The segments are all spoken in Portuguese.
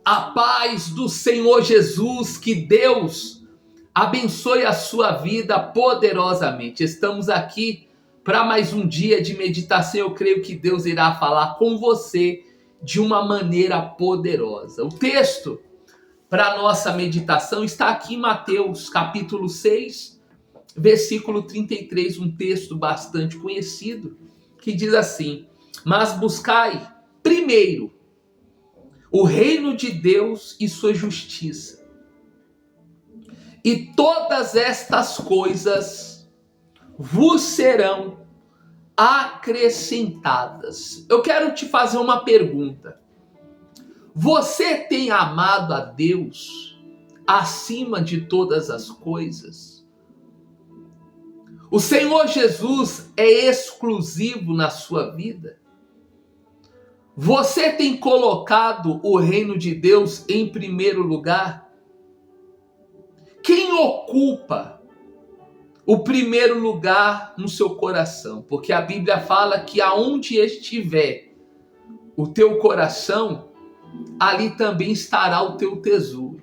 A paz do Senhor Jesus, que Deus abençoe a sua vida poderosamente. Estamos aqui para mais um dia de meditação. Eu creio que Deus irá falar com você de uma maneira poderosa. O texto para a nossa meditação está aqui em Mateus, capítulo 6, versículo 33, um texto bastante conhecido, que diz assim: mas buscai primeiro o reino de Deus e sua justiça, e todas estas coisas vos serão acrescentadas. Eu quero te fazer uma pergunta. Você tem amado a Deus acima de todas as coisas? O Senhor Jesus é exclusivo na sua vida? Você tem colocado o reino de Deus em primeiro lugar? Quem ocupa o primeiro lugar no seu coração? Porque a Bíblia fala que aonde estiver o teu coração, ali também estará o teu tesouro.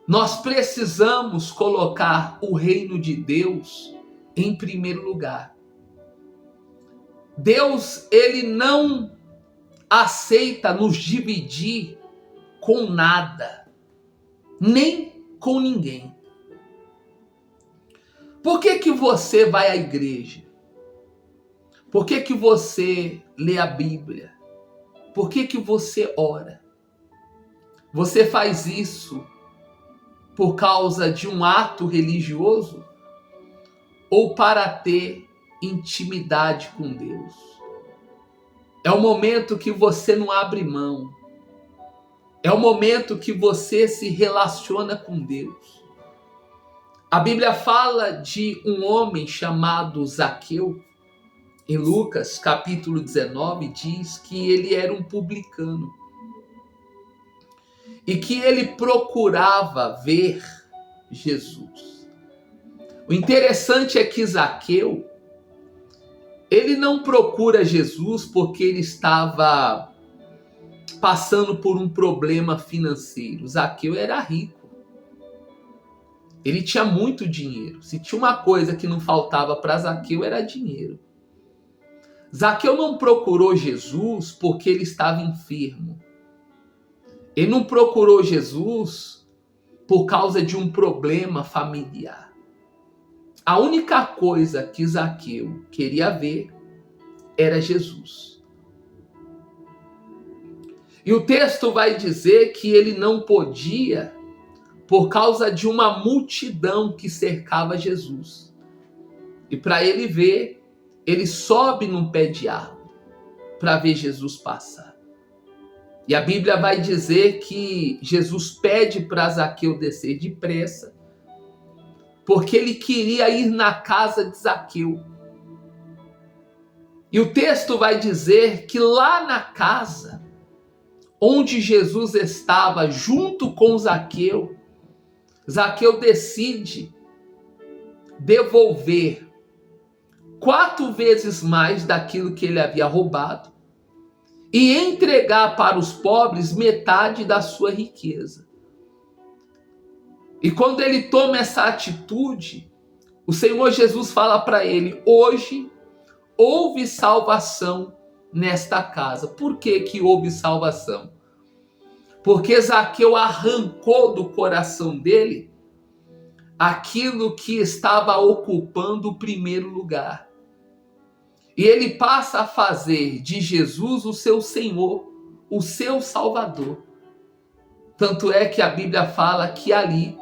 Nós precisamos colocar o reino de Deus em primeiro lugar. Deus, ele não aceita nos dividir com nada, nem com ninguém. Por que que você vai à igreja? Por que que você lê a Bíblia? Por que que você ora? Você faz isso por causa de um ato religioso ou para ter intimidade com Deus? É o momento que você não abre mão. É o momento que você se relaciona com Deus. A Bíblia fala de um homem chamado Zaqueu. Em Lucas capítulo 19 diz que ele era um publicano e que ele procurava ver Jesus. O interessante é que Zaqueu, ele não procura Jesus porque ele estava passando por um problema financeiro. Zaqueu era rico. Ele tinha muito dinheiro. Se tinha uma coisa que não faltava para Zaqueu, era dinheiro. Zaqueu não procurou Jesus porque ele estava enfermo. Ele não procurou Jesus por causa de um problema familiar. A única coisa que Zaqueu queria ver era Jesus. E o texto vai dizer que ele não podia por causa de uma multidão que cercava Jesus. E para ele ver, ele sobe num pé de árvore para ver Jesus passar. E a Bíblia vai dizer que Jesus pede para Zaqueu descer depressa, porque ele queria ir na casa de Zaqueu. E o texto vai dizer que lá na casa onde Jesus estava junto com Zaqueu, Zaqueu decide devolver 4 vezes mais daquilo que ele havia roubado e entregar para os pobres metade da sua riqueza. E quando ele toma essa atitude, o Senhor Jesus fala para ele: hoje houve salvação nesta casa. Por que que houve salvação? Porque Zaqueu arrancou do coração dele aquilo que estava ocupando o primeiro lugar. E ele passa a fazer de Jesus o seu Senhor, o seu Salvador. Tanto é que a Bíblia fala que ali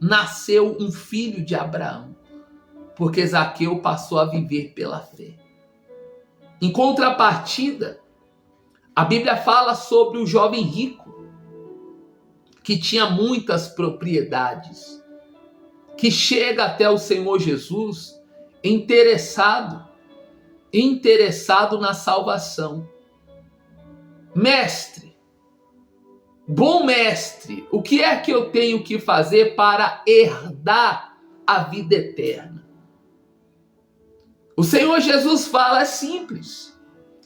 nasceu um filho de Abraão, porque Zaqueu passou a viver pela fé. Em contrapartida, a Bíblia fala sobre o jovem rico, que tinha muitas propriedades, que chega até o Senhor Jesus interessado na salvação. Mestre, bom mestre, o que é que eu tenho que fazer para herdar a vida eterna? O Senhor Jesus fala: é simples.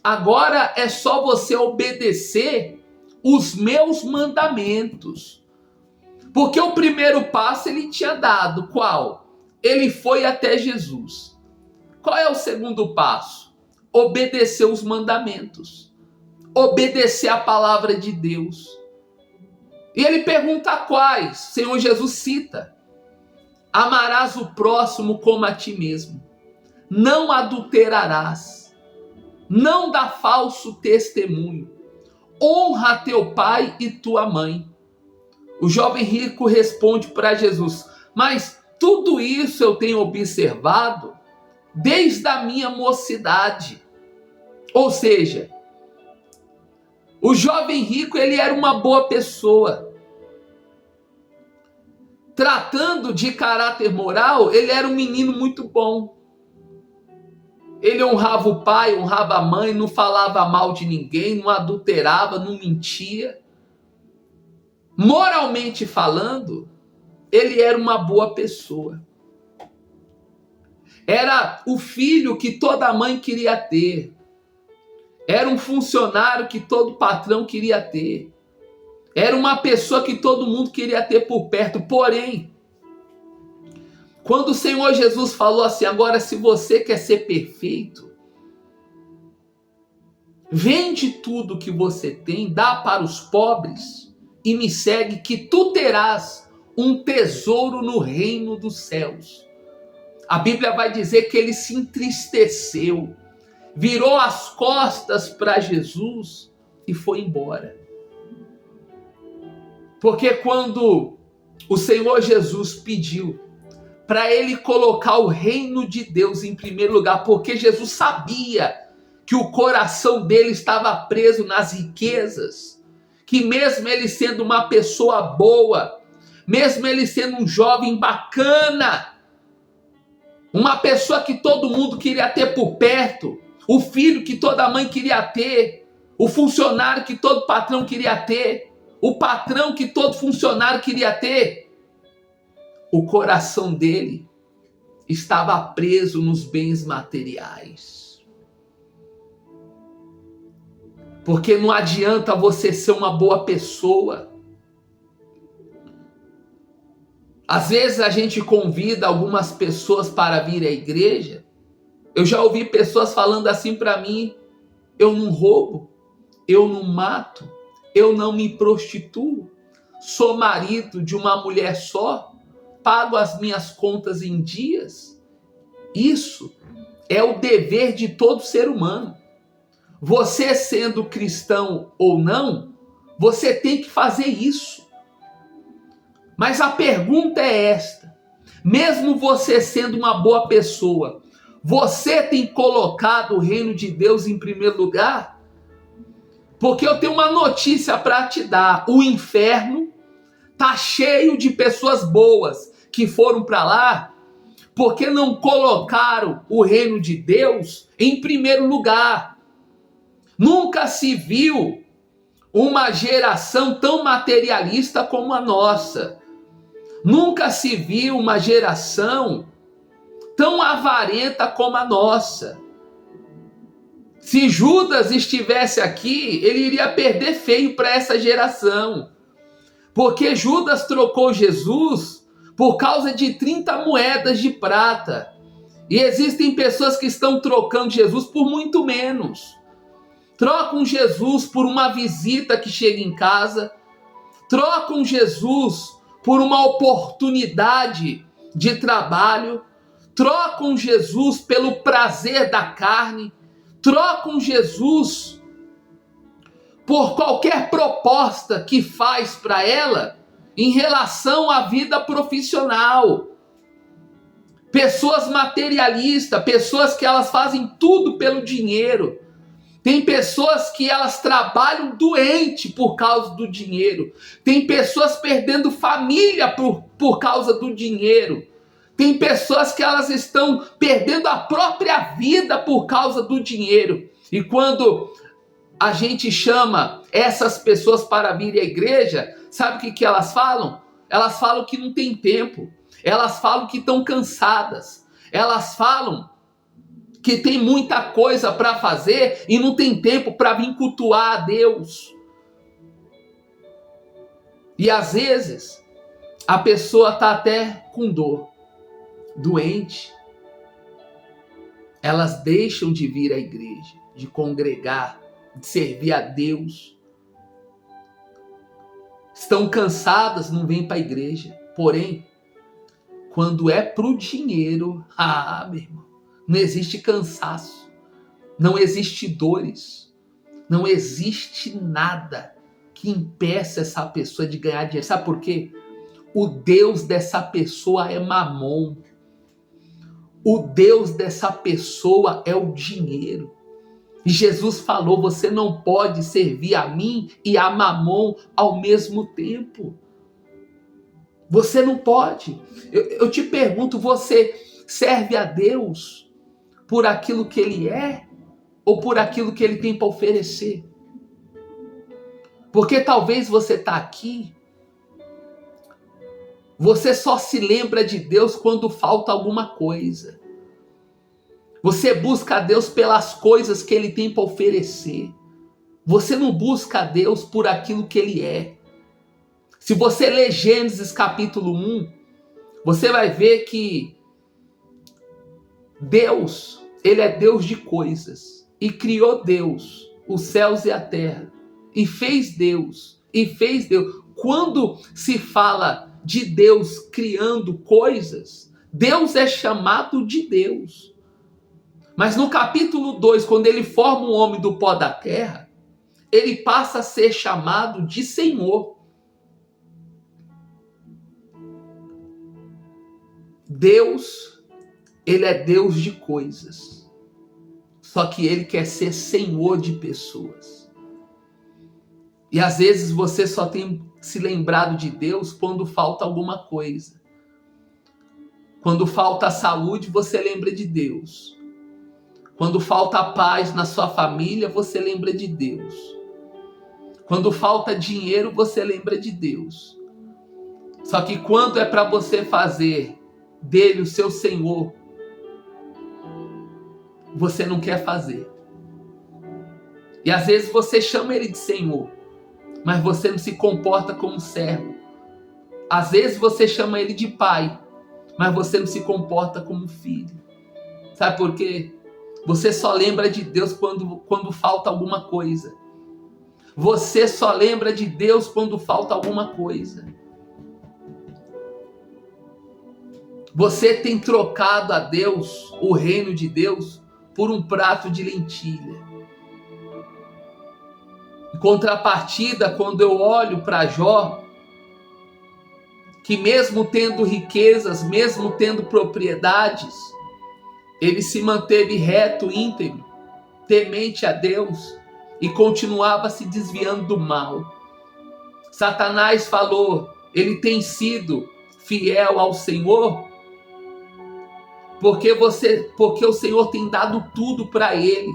agora é só você obedecer os meus mandamentos. Porque o primeiro passo ele tinha dado, qual? Ele foi até Jesus. Qual é o segundo passo? Obedecer os mandamentos. Obedecer a palavra de Deus. E ele pergunta quais? O Senhor Jesus cita: amarás o próximo como a ti mesmo. Não adulterarás. Não dá falso testemunho. Honra teu pai e tua mãe. O jovem rico responde para Jesus: mas tudo isso eu tenho observado desde a minha mocidade. Ou seja, o jovem rico ele era uma boa pessoa. Tratando de caráter moral, ele era um menino muito bom. Ele honrava o pai, honrava a mãe, não falava mal de ninguém, não adulterava, não mentia. Moralmente falando, ele era uma boa pessoa. Era o filho que toda mãe queria ter. Era um funcionário que todo patrão queria ter. Era uma pessoa que todo mundo queria ter por perto. Porém, quando o Senhor Jesus falou assim: agora se você quer ser perfeito, vende tudo que você tem, dá para os pobres e me segue, que tu terás um tesouro no reino dos céus. A Bíblia vai dizer que ele se entristeceu, virou as costas para Jesus e foi embora. Porque quando o Senhor Jesus pediu para ele colocar o reino de Deus em primeiro lugar, porque Jesus sabia que o coração dele estava preso nas riquezas, que mesmo ele sendo uma pessoa boa, mesmo ele sendo um jovem bacana, uma pessoa que todo mundo queria ter por perto, o filho que toda mãe queria ter, o funcionário que todo patrão queria ter, o patrão que todo funcionário queria ter, o coração dele estava preso nos bens materiais. Porque não adianta você ser uma boa pessoa. Às vezes a gente convida algumas pessoas para vir à igreja. Eu já ouvi pessoas falando assim para mim: eu não roubo, eu não mato, eu não me prostituo, sou marido de uma mulher só, pago as minhas contas em dias. Isso é o dever de todo ser humano. Você sendo cristão ou não, você tem que fazer isso. Mas a pergunta é esta: mesmo você sendo uma boa pessoa, você tem colocado o reino de Deus em primeiro lugar? Porque eu tenho uma notícia para te dar: o inferno está cheio de pessoas boas que foram para lá porque não colocaram o reino de Deus em primeiro lugar. Nunca se viu uma geração tão materialista como a nossa. Nunca se viu uma geração tão avarenta como a nossa. Se Judas estivesse aqui, ele iria perder feio para essa geração. Porque Judas trocou Jesus por causa de 30 moedas de prata. E existem pessoas que estão trocando Jesus por muito menos. Trocam Jesus por uma visita que chega em casa. Trocam Jesus por uma oportunidade de trabalho. Trocam Jesus pelo prazer da carne. Trocam Jesus por qualquer proposta que faz para ela em relação à vida profissional. Pessoas materialistas, pessoas que elas fazem tudo pelo dinheiro. Tem pessoas que elas trabalham doente por causa do dinheiro. Tem pessoas perdendo família por causa do dinheiro. Tem pessoas que elas estão perdendo a própria vida por causa do dinheiro. E quando a gente chama essas pessoas para vir à igreja, sabe o que elas falam? Elas falam que não tem tempo. Elas falam que estão cansadas. Elas falam que tem muita coisa para fazer e não tem tempo para vir cultuar a Deus. E às vezes a pessoa está até com dor, doente. Elas deixam de vir à igreja, de congregar, de servir a Deus. Estão cansadas, não vêm para a igreja. Porém, quando é para o dinheiro, meu irmão, não existe cansaço, não existe dores, não existe nada que impeça essa pessoa de ganhar dinheiro. Sabe por quê? O Deus dessa pessoa é Mamon. O Deus dessa pessoa é o dinheiro. E Jesus falou, você não pode servir a mim e a Mamon ao mesmo tempo. Você não pode. Eu te pergunto, você serve a Deus por aquilo que Ele é ou por aquilo que Ele tem para oferecer? Porque talvez você está aqui, você só se lembra de Deus quando falta alguma coisa. Você busca a Deus pelas coisas que Ele tem para oferecer. Você não busca a Deus por aquilo que Ele é. Se você ler Gênesis capítulo 1, você vai ver que Deus, Ele é Deus de coisas. E criou Deus, os céus e a terra. E fez Deus. Quando se fala de Deus criando coisas, Deus é chamado de Deus. Mas no capítulo 2, quando ele forma o homem do pó da terra, ele passa a ser chamado de Senhor. Deus, ele é Deus de coisas. Só que ele quer ser Senhor de pessoas. E às vezes você só tem se lembrado de Deus quando falta alguma coisa. Quando falta saúde, você lembra de Deus. Quando falta paz na sua família, você lembra de Deus. Quando falta dinheiro, você lembra de Deus. Só que quando é para você fazer dele o seu Senhor, você não quer fazer. E às vezes você chama ele de Senhor, mas você não se comporta como servo. Às vezes você chama ele de pai, mas você não se comporta como filho. Sabe por quê? Você só lembra de Deus quando falta alguma coisa. Você só lembra de Deus quando falta alguma coisa. Você tem trocado a Deus, o reino de Deus, por um prato de lentilha. Em contrapartida, quando eu olho para Jó, que mesmo tendo riquezas, mesmo tendo propriedades, ele se manteve reto, íntegro, temente a Deus e continuava se desviando do mal. Satanás falou, ele tem sido fiel ao Senhor, porque o Senhor tem dado tudo para ele.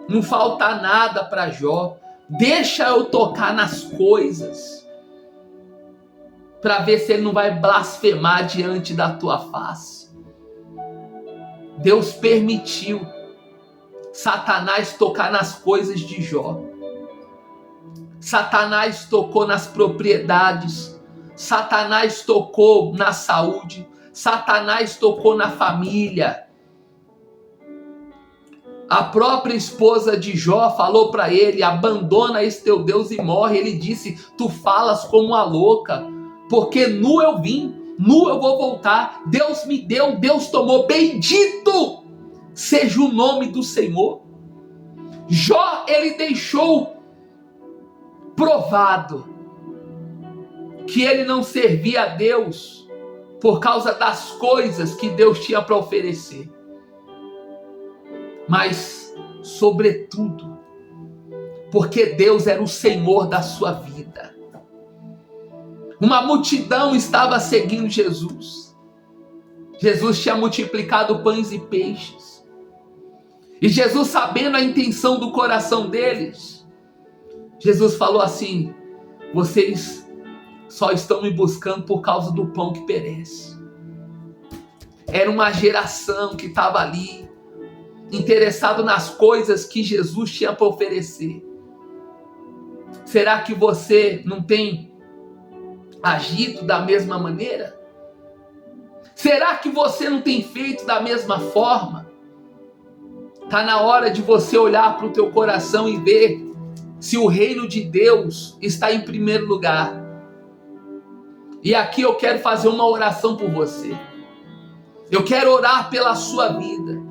Não falta nada para Jó. Deixa eu tocar nas coisas, para ver se ele não vai blasfemar diante da tua face. Deus permitiu Satanás tocar nas coisas de Jó. Satanás tocou nas propriedades. Satanás tocou na saúde. Satanás tocou na família. A própria esposa de Jó falou para ele, abandona esse teu Deus e morre. Ele disse, tu falas como uma louca, porque nu eu vim, nu eu vou voltar. Deus me deu, Deus tomou, bendito seja o nome do Senhor. Jó, ele deixou provado que ele não servia a Deus por causa das coisas que Deus tinha para oferecer. Mas, sobretudo, porque Deus era o Senhor da sua vida. Uma multidão estava seguindo Jesus. Jesus tinha multiplicado pães e peixes. E Jesus, sabendo a intenção do coração deles, Jesus falou assim, vocês só estão me buscando por causa do pão que perece. Era uma geração que estava ali, interessado nas coisas que Jesus tinha para oferecer? Será que você não tem agido da mesma maneira? Será que você não tem feito da mesma forma? Está na hora de você olhar para o teu coração e ver se o reino de Deus está em primeiro lugar. E aqui eu quero fazer uma oração por você. Eu quero orar pela sua vida.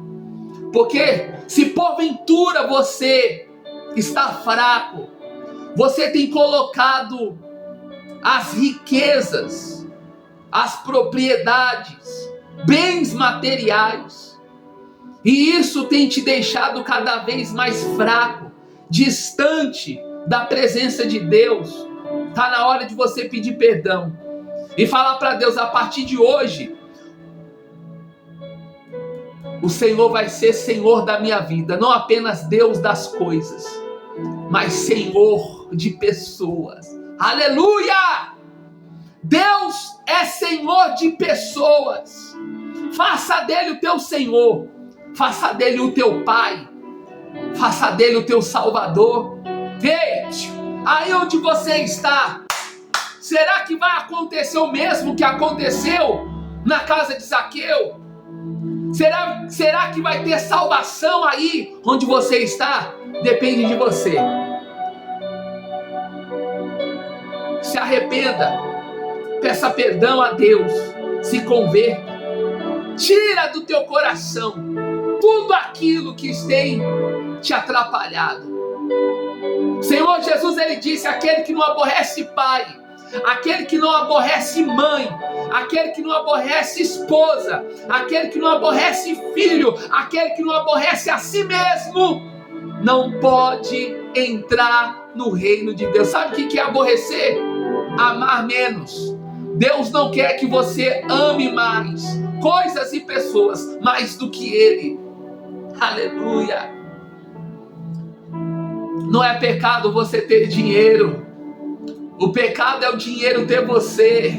Porque se porventura você está fraco, você tem colocado as riquezas, as propriedades, bens materiais, e isso tem te deixado cada vez mais fraco, distante da presença de Deus. Está na hora de você pedir perdão e falar para Deus: a partir de hoje, o Senhor vai ser Senhor da minha vida, não apenas Deus das coisas, mas Senhor de pessoas. Aleluia! Deus é Senhor de pessoas. Faça dele o teu Senhor, faça dele o teu Pai, faça dele o teu Salvador. Ei, aí onde você está, será que vai acontecer o mesmo que aconteceu na casa de Zaqueu? Será que vai ter salvação aí onde você está? Depende de você. Se arrependa, peça perdão a Deus, se converta, tira do teu coração tudo aquilo que tem te atrapalhado. O Senhor Jesus, ele disse: aquele que não aborrece pai, aquele que não aborrece mãe, aquele que não aborrece esposa, aquele que não aborrece filho, aquele que não aborrece a si mesmo, não pode entrar no reino de Deus. Sabe o que é aborrecer? Amar menos. Deus não quer que você ame mais coisas e pessoas mais do que Ele. Aleluia. Não é pecado você ter dinheiro. O pecado é o dinheiro ter você.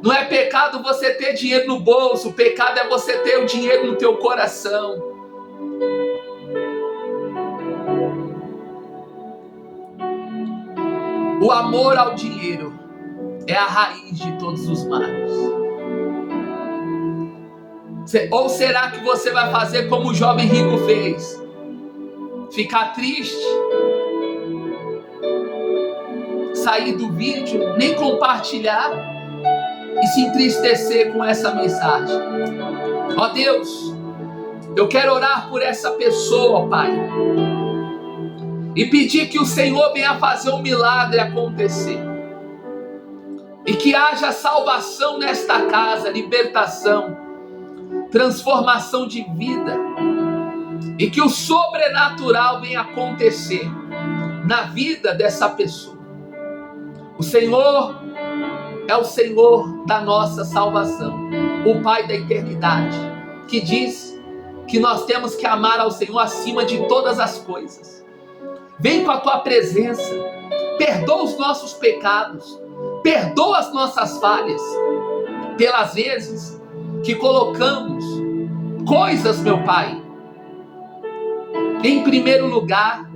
Não é pecado você ter dinheiro no bolso. O pecado é você ter o dinheiro no teu coração. O amor ao dinheiro é a raiz de todos os males. Ou será que você vai fazer como o jovem rico fez? Ficar triste, sair do vídeo, nem compartilhar e se entristecer com essa mensagem? Ó Deus, eu quero orar por essa pessoa, Pai, e pedir que o Senhor venha fazer um milagre acontecer, e que haja salvação nesta casa, libertação, transformação de vida, e que o sobrenatural venha acontecer na vida dessa pessoa. O Senhor é o Senhor da nossa salvação, o Pai da eternidade, que diz que nós temos que amar ao Senhor acima de todas as coisas. Vem com a tua presença, perdoa os nossos pecados, perdoa as nossas falhas, pelas vezes que colocamos coisas, meu Pai, em primeiro lugar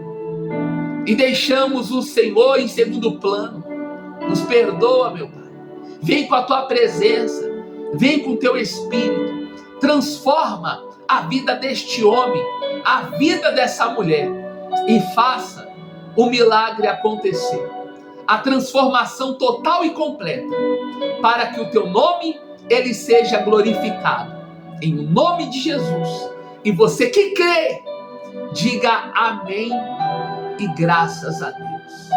e deixamos o Senhor em segundo plano. Nos perdoa, meu Pai. Vem com a tua presença, vem com o teu Espírito, transforma a vida deste homem, a vida dessa mulher, e faça o milagre acontecer, a transformação total e completa, para que o teu nome ele seja glorificado, em nome de Jesus. E você que crê, diga amém e graças a Deus.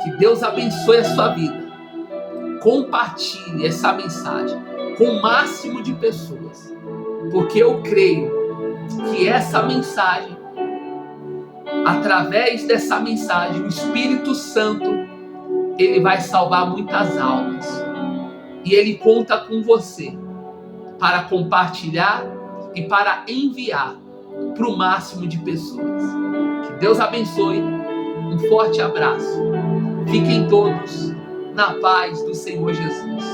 Que Deus abençoe a sua vida. Compartilhe essa mensagem com o máximo de pessoas, porque eu creio que essa mensagem, através dessa mensagem, o Espírito Santo, ele vai salvar muitas almas. E ele conta com você para compartilhar e para enviar para o máximo de pessoas. Que Deus abençoe. Um forte abraço. Fiquem todos na paz do Senhor Jesus.